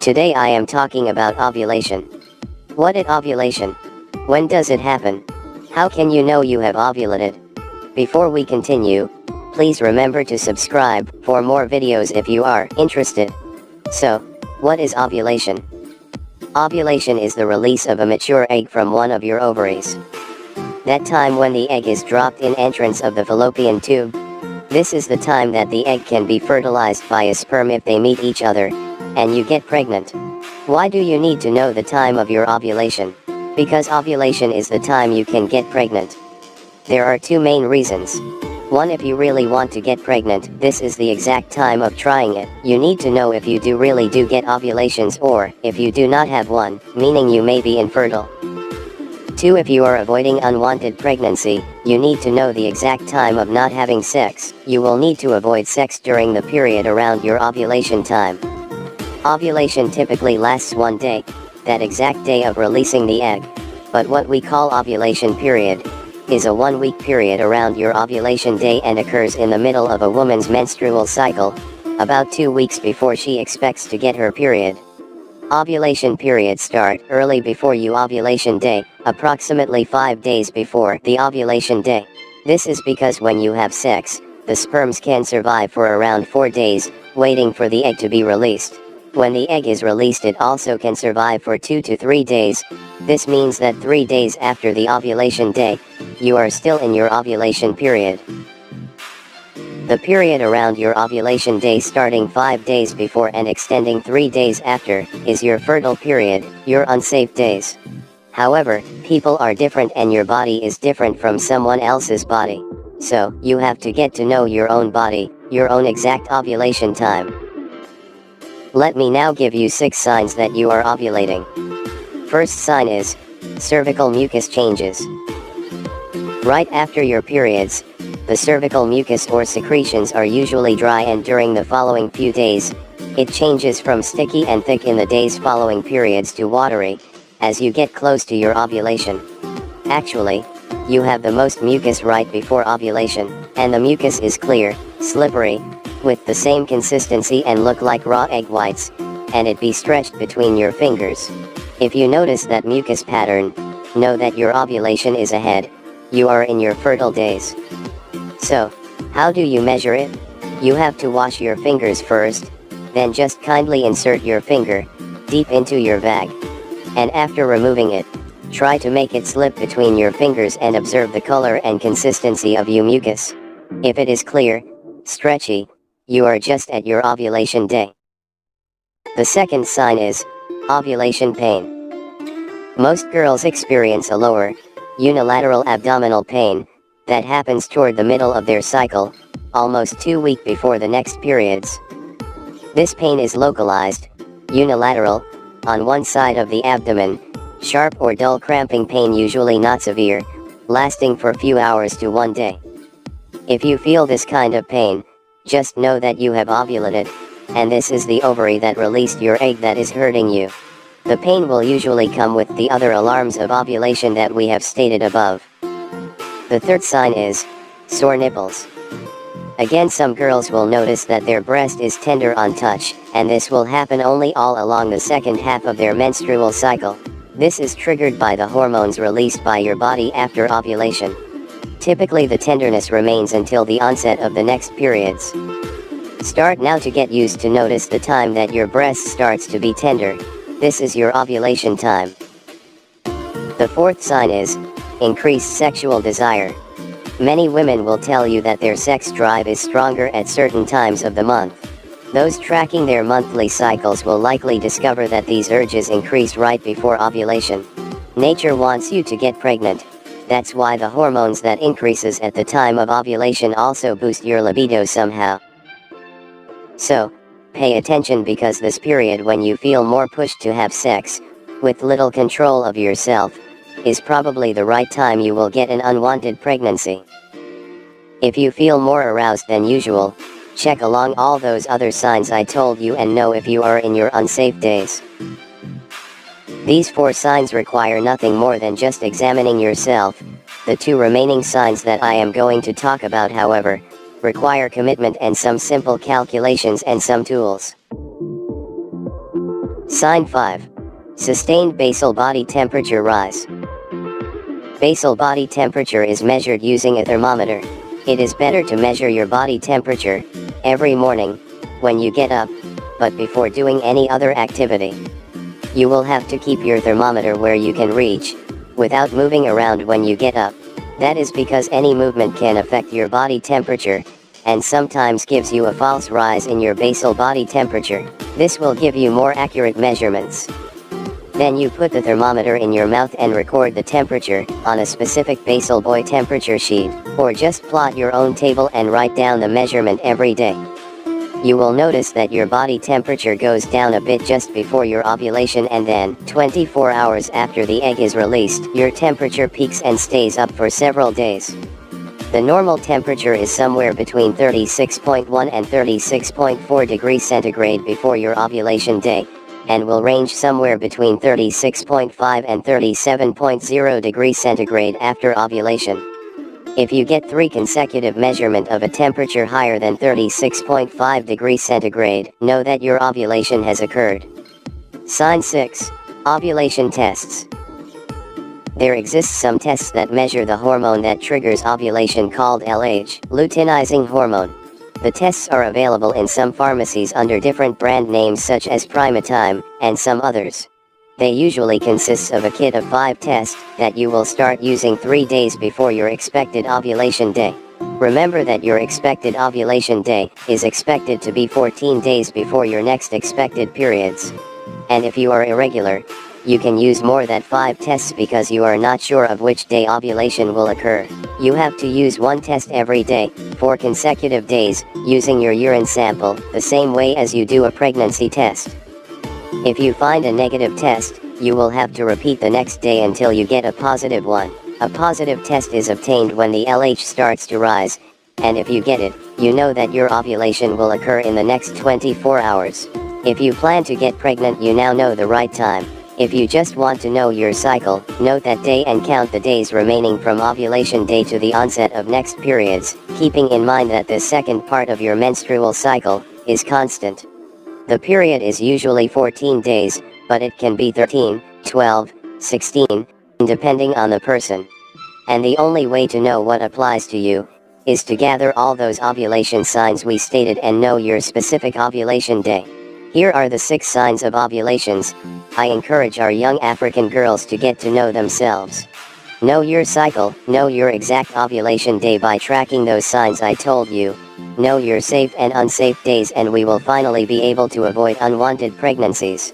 Today I am talking about ovulation. What is ovulation? When does it happen? How can you know you have ovulated? Before we continue, please remember to subscribe for more videos if you are interested. So, what is ovulation? Ovulation is the release of a mature egg from one of your ovaries. That time when the egg is dropped in entrance of the fallopian tube. This is the time that the egg can be fertilized by a sperm if they meet each other, and you get pregnant. Why do you need to know the time of your ovulation? Because ovulation is the time you can get pregnant. There are two main reasons. One, if you really want to get pregnant, this is the exact time of trying it. You need to know if you really do get ovulations, or if you do not have one, meaning you may be infertile. 2, if you are avoiding unwanted pregnancy, you need to know the exact time of not having sex. You will need to avoid sex during the period around your ovulation time. Ovulation typically lasts 1 day, that exact day of releasing the egg. But what we call ovulation period is a 1-week period around your ovulation day and occurs in the middle of a woman's menstrual cycle, about 2 weeks before she expects to get her period. Ovulation periods start early before your ovulation day, approximately 5 days before the ovulation day. This is because when you have sex, the sperms can survive for around 4 days, waiting for the egg to be released. When the egg is released, it also can survive for 2 to 3 days. This means that 3 days after the ovulation day, you are still in your ovulation period. The period around your ovulation day, starting 5 days before and extending 3 days after, is your fertile period, your unsafe days. However, people are different and your body is different from someone else's body. So, you have to get to know your own body, your own exact ovulation time. Let me now give you 6 signs that you are ovulating. First sign is cervical mucus changes. Right after your periods, the cervical mucus or secretions are usually dry, and during the following few days, it changes from sticky and thick in the days following periods to watery, as you get close to your ovulation. Actually, you have the most mucus right before ovulation, and the mucus is clear, slippery, with the same consistency and look like raw egg whites, and it be stretched between your fingers. If you notice that mucus pattern, know that your ovulation is ahead. You are in your fertile days. So, how do you measure it? You have to wash your fingers first, then just kindly insert your finger deep into your vag. And after removing it, try to make it slip between your fingers and observe the color and consistency of your mucus. If it is clear, stretchy, you are just at your ovulation day. The second sign is ovulation pain. Most girls experience a lower, unilateral abdominal pain that happens toward the middle of their cycle, almost 2 weeks before the next periods. This pain is localized, unilateral, on one side of the abdomen, sharp or dull cramping pain, usually not severe, lasting for a few hours to 1 day. If you feel this kind of pain, just know that you have ovulated, and this is the ovary that released your egg that is hurting you. The pain will usually come with the other alarms of ovulation that we have stated above. The third sign is sore nipples. Again, some girls will notice that their breast is tender on touch, and this will happen only all along the second half of their menstrual cycle. This is triggered by the hormones released by your body after ovulation. Typically the tenderness remains until the onset of the next periods. Start now to get used to notice the time that your breast starts to be tender. This is your ovulation time. The fourth sign is increased sexual desire. Many women will tell you that their sex drive is stronger at certain times of the month. Those tracking their monthly cycles will likely discover that these urges increase right before ovulation. Nature wants you to get pregnant. That's why the hormones that increases at the time of ovulation also boost your libido somehow. So, pay attention, because this period when you feel more pushed to have sex, with little control of yourself, is probably the right time you will get an unwanted pregnancy. If you feel more aroused than usual, check along all those other signs I told you and know if you are in your unsafe days. These 4 signs require nothing more than just examining yourself. The 2 remaining signs that I am going to talk about, however, require commitment and some simple calculations and some tools. Sign 5. Sustained basal body temperature rise. Basal body temperature is measured using a thermometer. It is better to measure your body temperature every morning when you get up, but before doing any other activity. You will have to keep your thermometer where you can reach, without moving around when you get up. That is because any movement can affect your body temperature, and sometimes gives you a false rise in your basal body temperature. This will give you more accurate measurements. Then you put the thermometer in your mouth and record the temperature on a specific basal boy temperature sheet, or just plot your own table and write down the measurement every day. You will notice that your body temperature goes down a bit just before your ovulation, and then, 24 hours after the egg is released, your temperature peaks and stays up for several days. The normal temperature is somewhere between 36.1 and 36.4 degrees centigrade before your ovulation day, and will range somewhere between 36.5 and 37.0 degrees centigrade after ovulation. If you get 3 consecutive measurement of a temperature higher than 36.5 degrees centigrade, know that your ovulation has occurred. Sign 6. Ovulation tests. There exists some tests that measure the hormone that triggers ovulation called LH, luteinizing hormone. The tests are available in some pharmacies under different brand names such as Primatime, and some others. They usually consist of a kit of 5 tests that you will start using 3 days before your expected ovulation day. Remember that your expected ovulation day is expected to be 14 days before your next expected periods. And if you are irregular, you can use more than 5 tests because you are not sure of which day ovulation will occur. You have to use 1 test every day, 4 consecutive days, using your urine sample, the same way as you do a pregnancy test. If you find a negative test, you will have to repeat the next day until you get a positive one. A positive test is obtained when the LH starts to rise, and if you get it, you know that your ovulation will occur in the next 24 hours. If you plan to get pregnant, you now know the right time. If you just want to know your cycle, note that day and count the days remaining from ovulation day to the onset of next periods, keeping in mind that the second part of your menstrual cycle is constant. The period is usually 14 days, but it can be 13, 12, 16, depending on the person. And the only way to know what applies to you is to gather all those ovulation signs we stated and know your specific ovulation day. Here are the 6 signs of ovulations I encourage our young African girls to get to know themselves. Know your cycle, know your exact ovulation day by tracking those signs I told you. Know your safe and unsafe days, and we will finally be able to avoid unwanted pregnancies.